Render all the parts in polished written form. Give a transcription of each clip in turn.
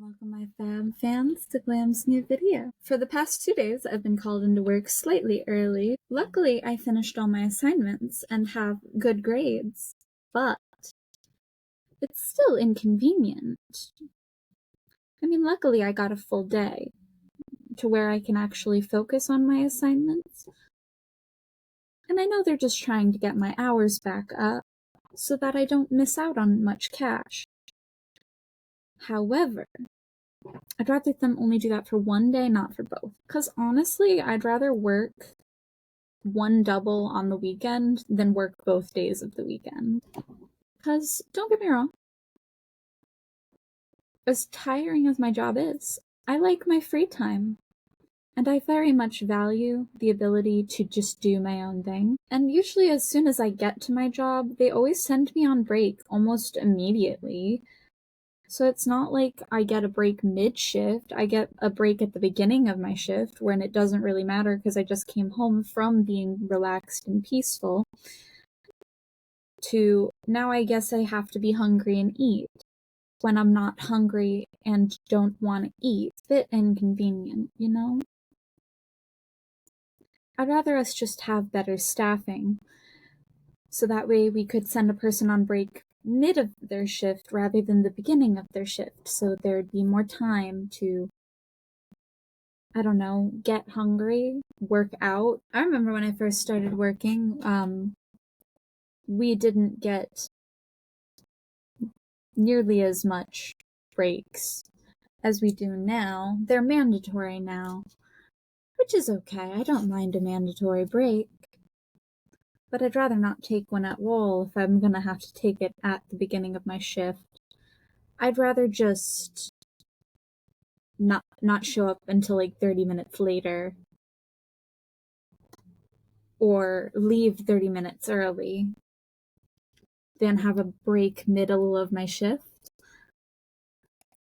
Welcome my fam fans to Glam's new video. For the past 2 days, I've been called into work slightly early. Luckily, I finished all my assignments and have good grades, but it's still inconvenient. Luckily I got a full day to where I can actually focus on my assignments. And I know they're just trying to get my hours back up so that I don't miss out on much cash. However, I'd rather them only do that for one day, not for both. Because honestly, I'd rather work one double on the weekend than work both days of the weekend. Because, don't get me wrong, as tiring as my job is, I like my free time. And I very much value the ability to just do my own thing. And usually as soon as I get to my job, they always send me on break almost immediately. So it's not like I get a break mid-shift. I get a break at the beginning of my shift when it doesn't really matter because I just came home from being relaxed and peaceful to now I guess I have to be hungry and eat when I'm not hungry and don't want to eat. Bit inconvenient, you know? I'd rather us just have better staffing so that way we could send a person on break mid of their shift rather than the beginning of their shift, so there'd be more time to, I don't know, get hungry, work out. I remember when I first started working, we didn't get nearly as much breaks as we do now. They're mandatory now, which is okay. I don't mind a mandatory break. But I'd rather not take one at all if I'm gonna have to take it at the beginning of my shift. I'd rather just not show up until like 30 minutes later or leave 30 minutes early than have a break middle of my shift,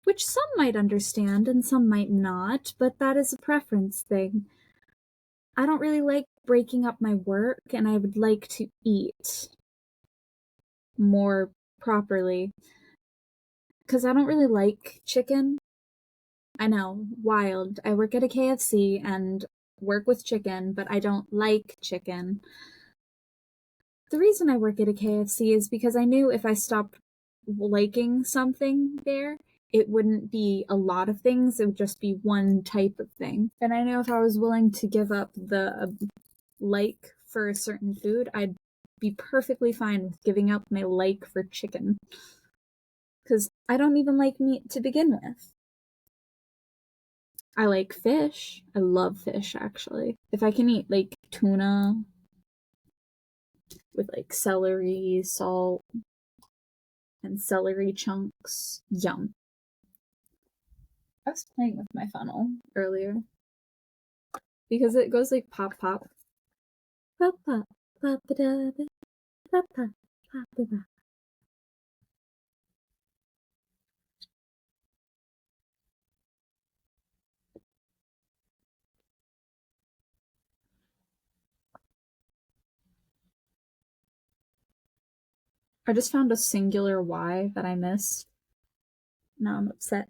which some might understand and some might not, but that is a preference thing. I don't really like breaking up my work, and I would like to eat more properly because I don't really like chicken. I know, wild. I work at a KFC and work with chicken, but I don't like chicken. The reason I work at a KFC is because I knew if I stopped liking something there, it wouldn't be a lot of things, it would just be one type of thing. And I know if I was willing to give up the like for a certain food, I'd be perfectly fine with giving up my like for chicken. Because I don't even like meat to begin with. I like fish. I love fish, actually. If I can eat, like, tuna with, like, celery, salt, and celery chunks, yum. I was playing with my funnel earlier because it goes like pop, pop. Pop, pop, pop, da, pop, pop, pop, da. I just found a singular Y that I missed. Now I'm upset.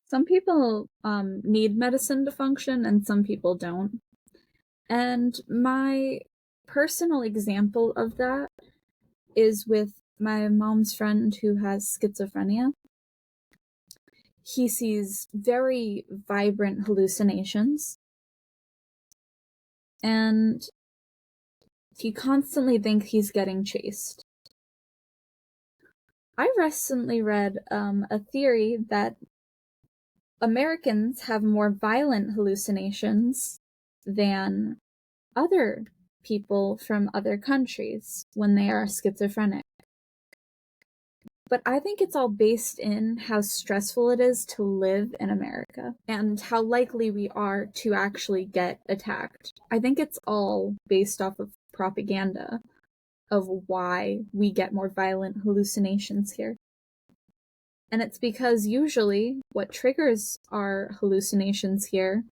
Some people need medicine to function and some people don't. And my personal example of that is with my mom's friend who has schizophrenia. He sees very vibrant hallucinations, and he constantly thinks he's getting chased. I recently read a theory that Americans have more violent hallucinations than other people from other countries when they are schizophrenic. But I think it's all based in how stressful it is to live in America and how likely we are to actually get attacked. I think it's all based off of propaganda of why we get more violent hallucinations here. And it's because usually what triggers our hallucinations here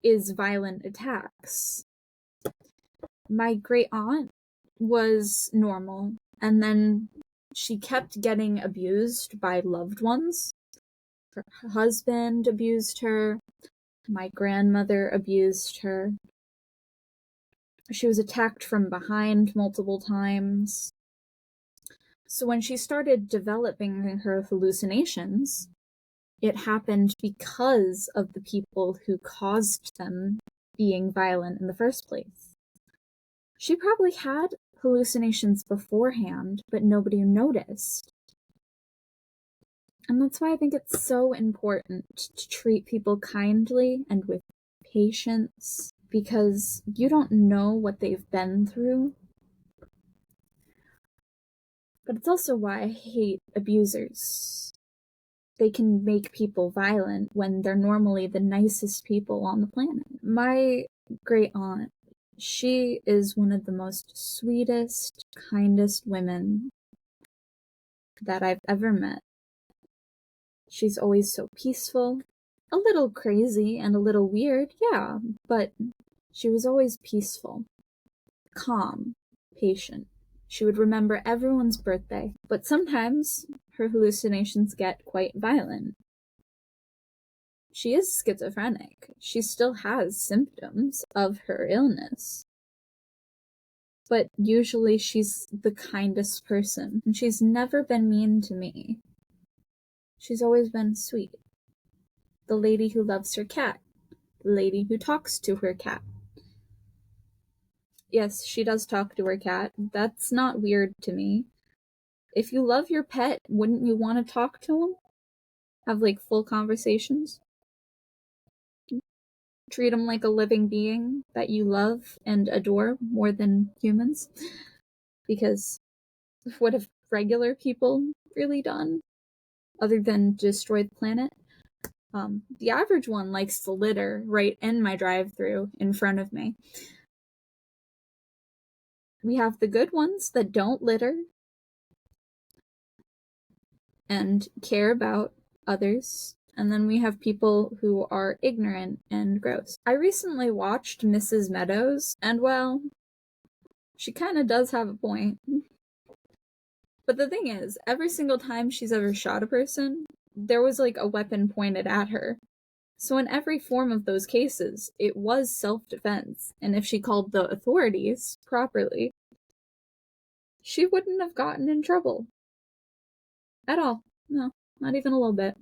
is violent attacks. My great aunt was normal, and then she kept getting abused by loved ones. Her husband abused her. My grandmother abused her. She was attacked from behind multiple times. So when she started developing her hallucinations, it happened because of the people who caused them being violent in the first place. She probably had hallucinations beforehand, but nobody noticed. And that's why I think it's so important to treat people kindly and with patience, because you don't know what they've been through. But it's also why I hate abusers. They can make people violent when they're normally the nicest people on the planet. My great aunt, she is one of the most sweetest, kindest women that I've ever met. She's always so peaceful, a little crazy and a little weird, yeah, but she was always peaceful, calm, patient. She would remember everyone's birthday, but sometimes her hallucinations get quite violent. She is schizophrenic. She still has symptoms of her illness. But usually she's the kindest person, and she's never been mean to me. She's always been sweet. The lady who loves her cat. The lady who talks to her cat. Yes, she does talk to her cat. That's not weird to me. If you love your pet, wouldn't you want to talk to him? Have, like, full conversations? Treat him like a living being that you love and adore more than humans? Because what have regular people really done other than destroy the planet? The average one likes to litter right in my drive-thru in front of me. We have the good ones that don't litter and care about others, and then we have people who are ignorant and gross. I recently watched Mrs. Meadows, and well, she kind of does have a point. But the thing is, every single time she's ever shot a person, there was like a weapon pointed at her. So in every form of those cases, it was self-defense, and if she called the authorities properly, she wouldn't have gotten in trouble. At all. No, not even a little bit.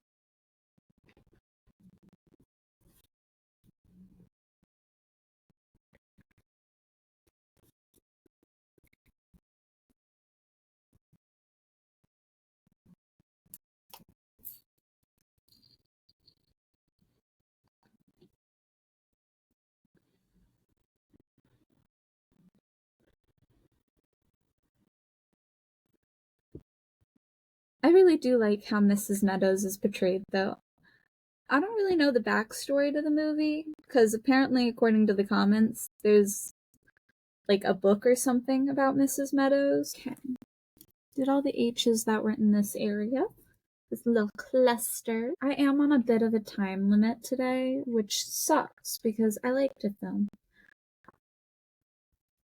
I really do like how Mrs. Meadows is portrayed, though. I don't really know the backstory to the movie, because apparently, according to the comments, there's like a book or something about Mrs. Meadows. Okay. Did all the H's that were in this area. This little cluster. I am on a bit of a time limit today, which sucks because I like to film.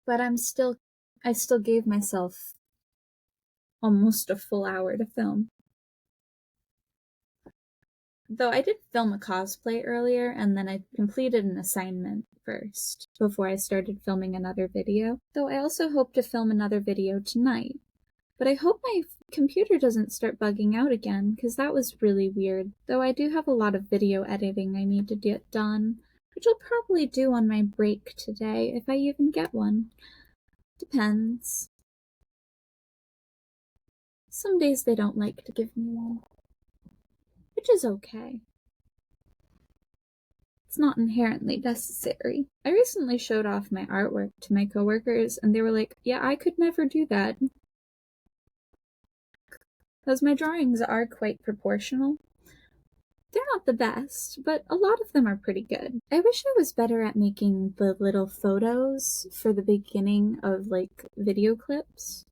But I still gave myself almost a full hour to film. Though I did film a cosplay earlier, and then I completed an assignment first before I started filming another video. Though I also hope to film another video tonight. But I hope my computer doesn't start bugging out again, because that was really weird. Though I do have a lot of video editing I need to get done, which I'll probably do on my break today, if I even get one. Depends. Some days they don't like to give me one, which is okay. It's not inherently necessary. I recently showed off my artwork to my coworkers, and they were like, yeah, I could never do that. Because my drawings are quite proportional. They're not the best, but a lot of them are pretty good. I wish I was better at making the little photos for the beginning of, like, video clips.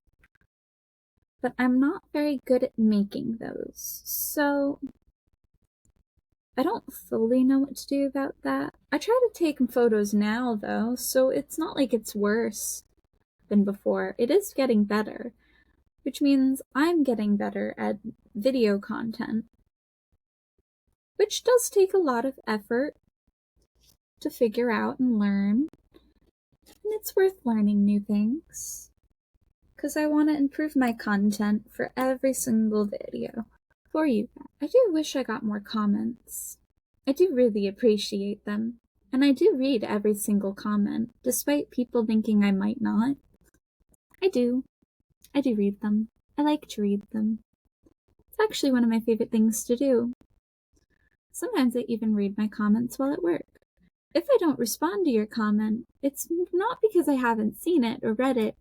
But I'm not very good at making those, so I don't fully know what to do about that. I try to take photos now, though, so it's not like it's worse than before. It is getting better, which means I'm getting better at video content, which does take a lot of effort to figure out and learn, and it's worth learning new things, because I want to improve my content for every single video for you. I do wish I got more comments. I do really appreciate them, and I do read every single comment, despite people thinking I might not. I do. I do read them. I like to read them. It's actually one of my favorite things to do. Sometimes I even read my comments while at work. If I don't respond to your comment, it's not because I haven't seen it or read it.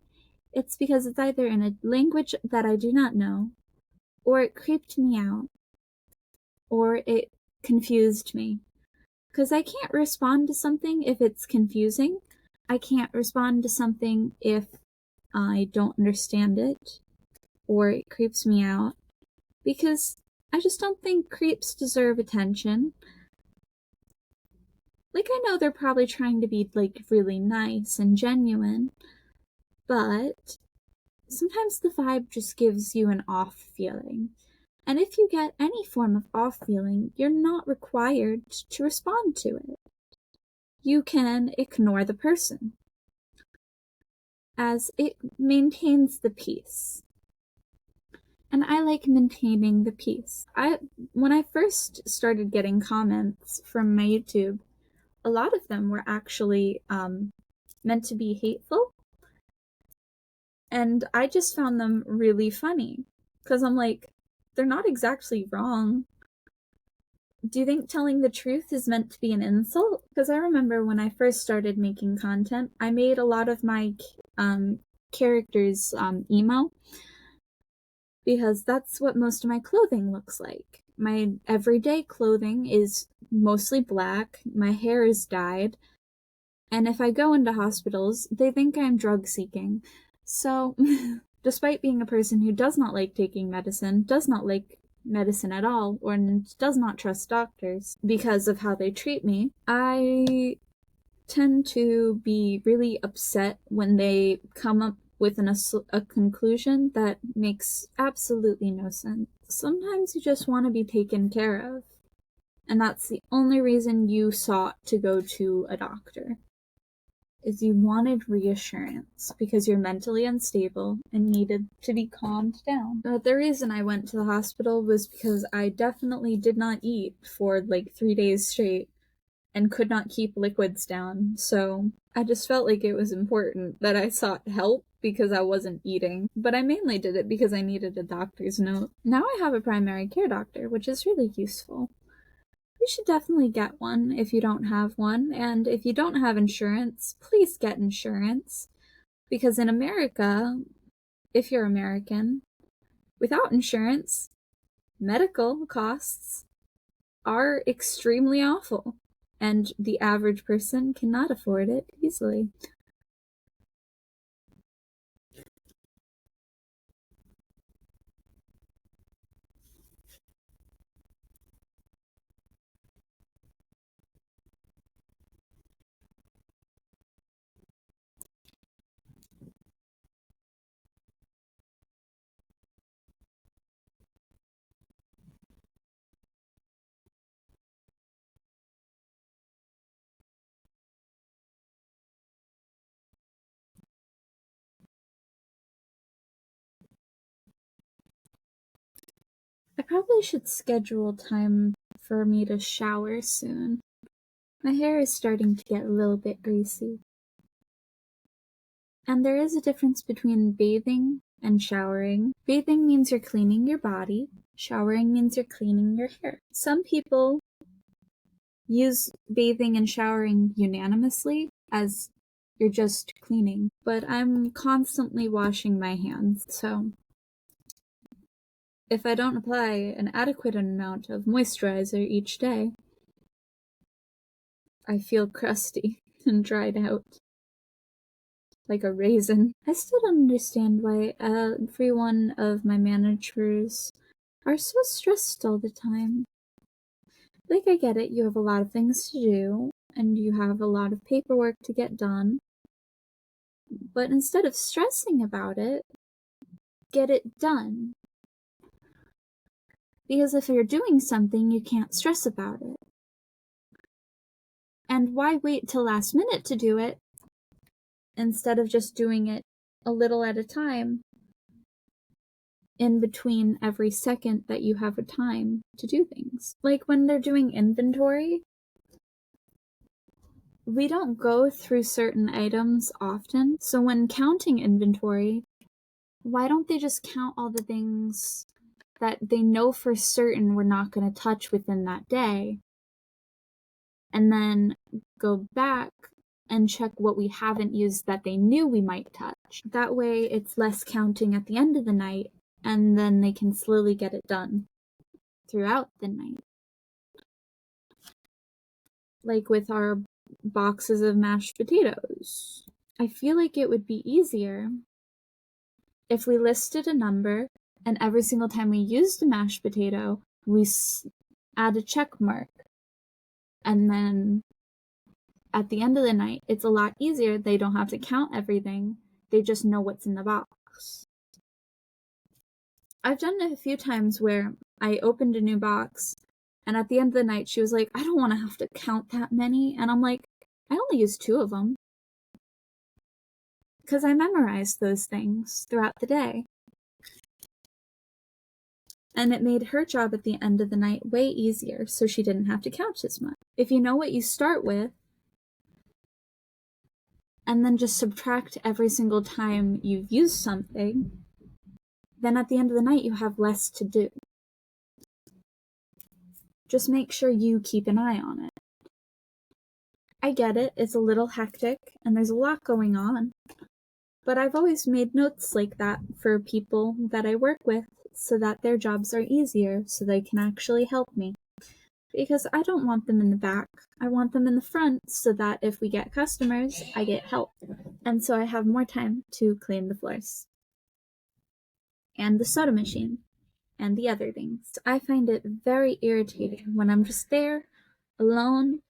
It's because it's either in a language that I do not know, or it creeped me out, or it confused me. Because I can't respond to something if it's confusing. I can't respond to something if I don't understand it, or it creeps me out, because I just don't think creeps deserve attention. Like, I know they're probably trying to be, like, really nice and genuine, but sometimes the vibe just gives you an off feeling. And if you get any form of off feeling, you're not required to respond to it. You can ignore the person, as it maintains the peace. And I like maintaining the peace. When I first started getting comments from my YouTube, a lot of them were actually meant to be hateful. And I just found them really funny. Because I'm like, they're not exactly wrong. Do you think telling the truth is meant to be an insult? Because I remember when I first started making content, I made a lot of my characters emo. Because that's what most of my clothing looks like. My everyday clothing is mostly black, my hair is dyed, and if I go into hospitals, they think I'm drug seeking. So, despite being a person who does not like taking medicine, does not like medicine at all, or does not trust doctors because of how they treat me, I tend to be really upset when they come up with a conclusion that makes absolutely no sense. Sometimes you just want to be taken care of, and that's the only reason you sought to go to a doctor, is you wanted reassurance because you're mentally unstable and needed to be calmed down. But the reason I went to the hospital was because I definitely did not eat for like 3 days straight and could not keep liquids down, so I just felt like it was important that I sought help because I wasn't eating, but I mainly did it because I needed a doctor's note. Now I have a primary care doctor, which is really useful. You should definitely get one if you don't have one, and if you don't have insurance, please get insurance, because in America, if you're American, without insurance, medical costs are extremely awful, and the average person cannot afford it easily. I probably should schedule time for me to shower soon. My hair is starting to get a little bit greasy. And there is a difference between bathing and showering. Bathing means you're cleaning your body. Showering means you're cleaning your hair. Some people use bathing and showering unanimously as you're just cleaning, but I'm constantly washing my hands, so if I don't apply an adequate amount of moisturizer each day, I feel crusty and dried out, like a raisin. I still don't understand why every one of my managers are so stressed all the time. Like, I get it, you have a lot of things to do, and you have a lot of paperwork to get done, but instead of stressing about it, get it done. Because if you're doing something, you can't stress about it. And why wait till last minute to do it, instead of just doing it a little at a time, in between every second that you have a time to do things? Like when they're doing inventory, we don't go through certain items often, so when counting inventory, why don't they just count all the things that they know for certain we're not going to touch within that day, and then go back and check what we haven't used that they knew we might touch. That way it's less counting at the end of the night, and then they can slowly get it done throughout the night. Like with our boxes of mashed potatoes. I feel like it would be easier if we listed a number, and every single time we used a mashed potato, we add a check mark. And then at the end of the night, it's a lot easier. They don't have to count everything. They just know what's in the box. I've done it a few times where I opened a new box, and at the end of the night, she was like, I don't want to have to count that many. And I'm like, I only used 2 of them. Because I memorized those things throughout the day. And it made her job at the end of the night way easier, so she didn't have to count as much. If you know what you start with, and then just subtract every single time you've used something, then at the end of the night you have less to do. Just make sure you keep an eye on it. I get it, it's a little hectic, and there's a lot going on, but I've always made notes like that for people that I work with so that their jobs are easier, so they can actually help me. Because I don't want them in the back, I want them in the front so that if we get customers, I get help. And so I have more time to clean the floors. And the soda machine. And the other things. I find it very irritating when I'm just there, alone,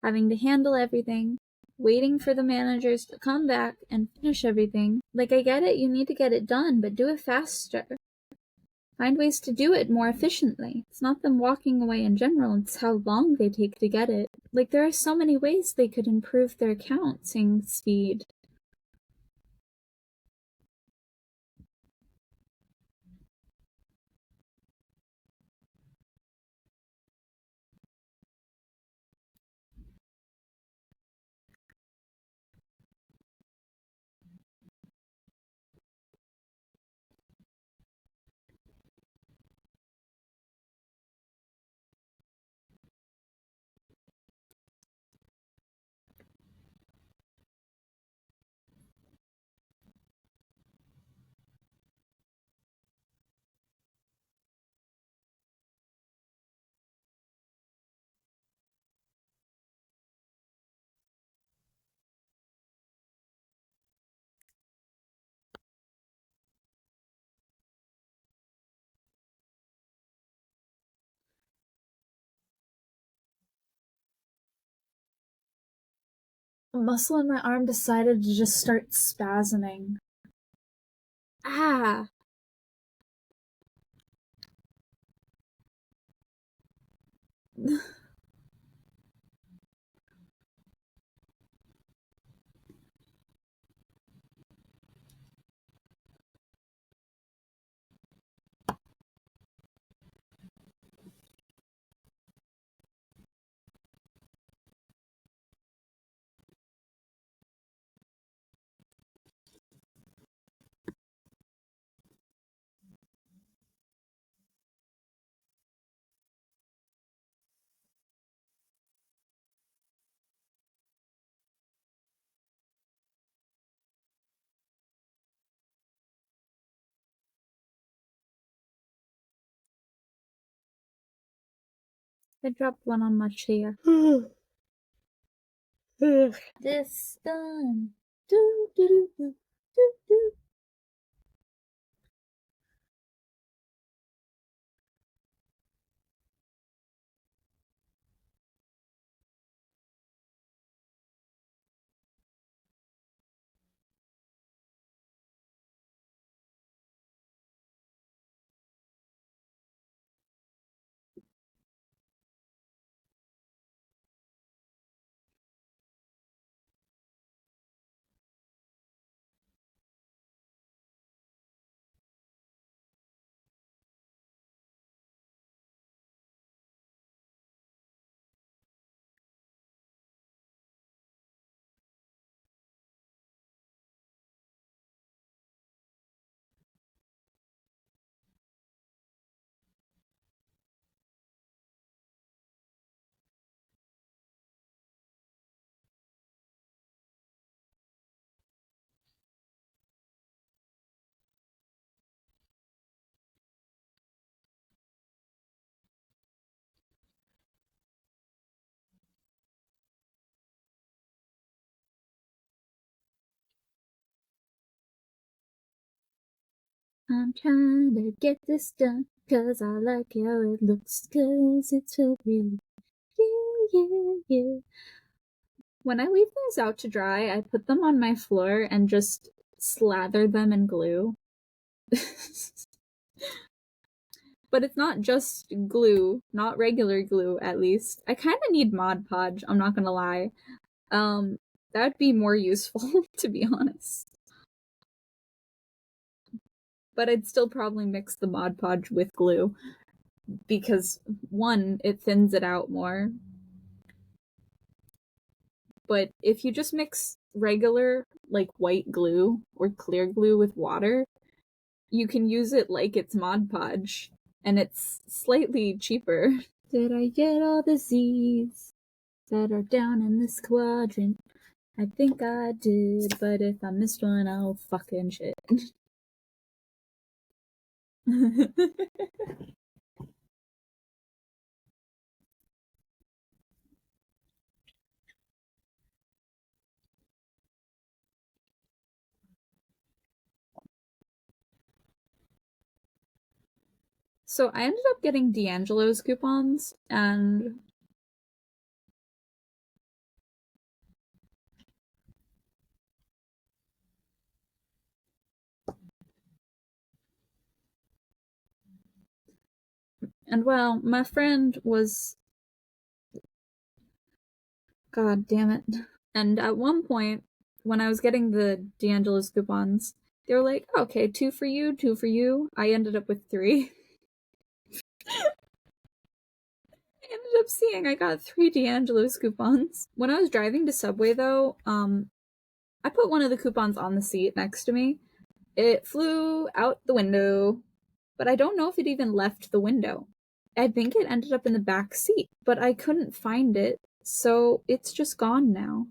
having to handle everything, waiting for the managers to come back and finish everything. Like, I get it, you need to get it done, but do it faster. Find ways to do it more efficiently. It's not them walking away in general, it's how long they take to get it. Like, there are so many ways they could improve their counting speed. A muscle in my arm decided to just start spasming. Ah! I dropped one on my chair. This done. Do, do, do, do, do, do. I'm trying to get this done, 'cause I like how it looks, 'cause it's so pretty. Yeah. When I leave these out to dry, I put them on my floor and just slather them in glue. But it's not just glue, not regular glue at least. I kind of need Mod Podge, I'm not gonna lie. That would be more useful, to be honest. But I'd still probably mix the Mod Podge with glue, because one, it thins it out more. But if you just mix regular, like white glue or clear glue with water, you can use it like it's Mod Podge, and it's slightly cheaper. Did I get all the Z's that are down in this quadrant? I think I did, but if I missed one, I'll fucking shit. So I ended up getting D'Angelo's coupons, and well, my friend was, god damn it. And at one point, when I was getting the D'Angelo's coupons, they were like, okay, 2 for you, 2 for you. I ended up with 3. I ended up seeing I got 3 D'Angelo's coupons. When I was driving to Subway, though, I put one of the coupons on the seat next to me. It flew out the window, but I don't know if it even left the window. I think it ended up in the back seat, but I couldn't find it, so it's just gone now.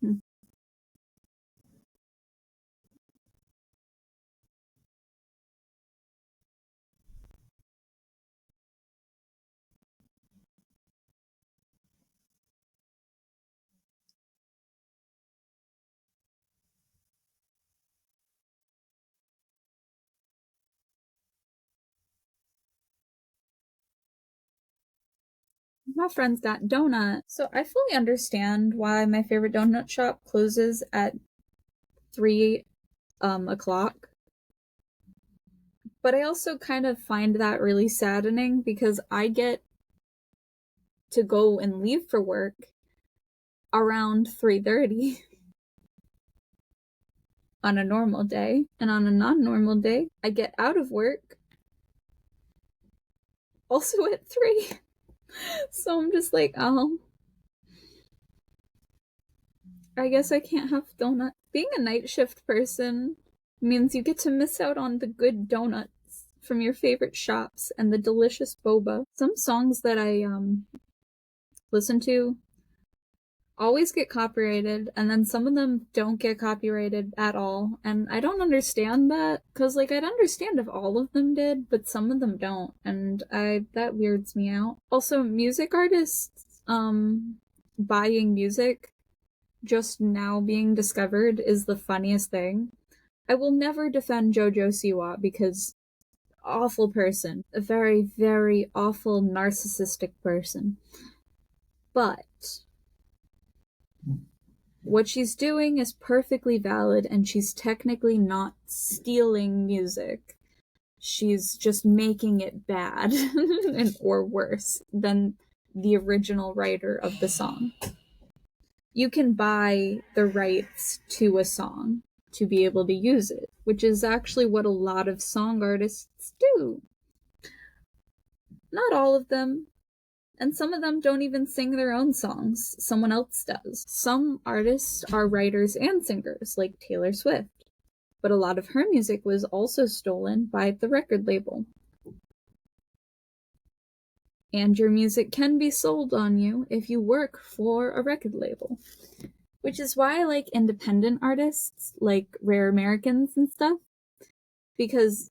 Hmm. My friend's got donut. So I fully understand why my favorite donut shop closes at 3 o'clock. But I also kind of find that really saddening, because I get to go and leave for work around 3:30 on a normal day, and on a non-normal day, I get out of work also at 3. So I'm just like, oh. I guess I can't have donut. Being a night shift person means you get to miss out on the good donuts from your favorite shops and the delicious boba. Some songs that I listen to always get copyrighted, and then some of them don't get copyrighted at all, and I don't understand that, because like I'd understand if all of them did, but some of them don't, and that weirds me out. Also, music artists buying music just now being discovered is the funniest thing. I will never defend Jojo Siwa because awful person, a very, very awful narcissistic person. But what she's doing is perfectly valid, and she's technically not stealing music. She's just making it bad or worse than the original writer of the song. You can buy the rights to a song to be able to use it, which is actually what a lot of song artists do. Not all of them, and some of them don't even sing their own songs. Someone else does. Some artists are writers and singers, like Taylor Swift, but a lot of her music was also stolen by the record label. And your music can be sold on you if you work for a record label. Which is why I like independent artists, like Rare Americans and stuff, because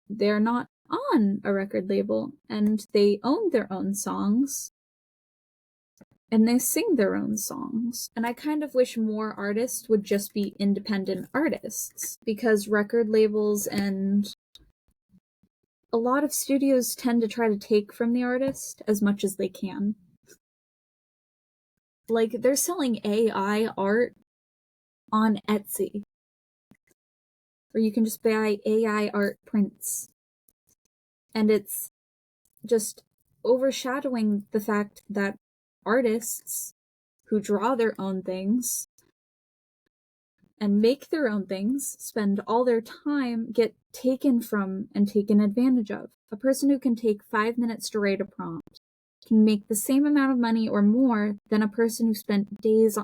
they're not on a record label, and they own their own songs, and they sing their own songs. And I kind of wish more artists would just be independent artists, because record labels and a lot of studios tend to try to take from the artist as much as they can. Like, they're selling AI art on Etsy, where you can just buy AI art prints. And it's just overshadowing the fact that artists who draw their own things and make their own things, spend all their time, get taken from and taken advantage of. A person who can take 5 minutes to write a prompt can make the same amount of money or more than a person who spent days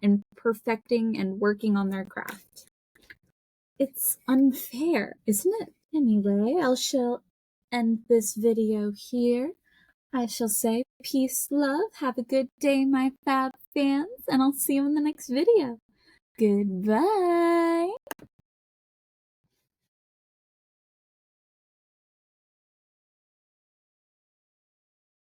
in perfecting and working on their craft. It's unfair, isn't it? Anyway, I shall end this video here. I shall say peace, love, have a good day, my fab fans, and I'll see you in the next video. Goodbye!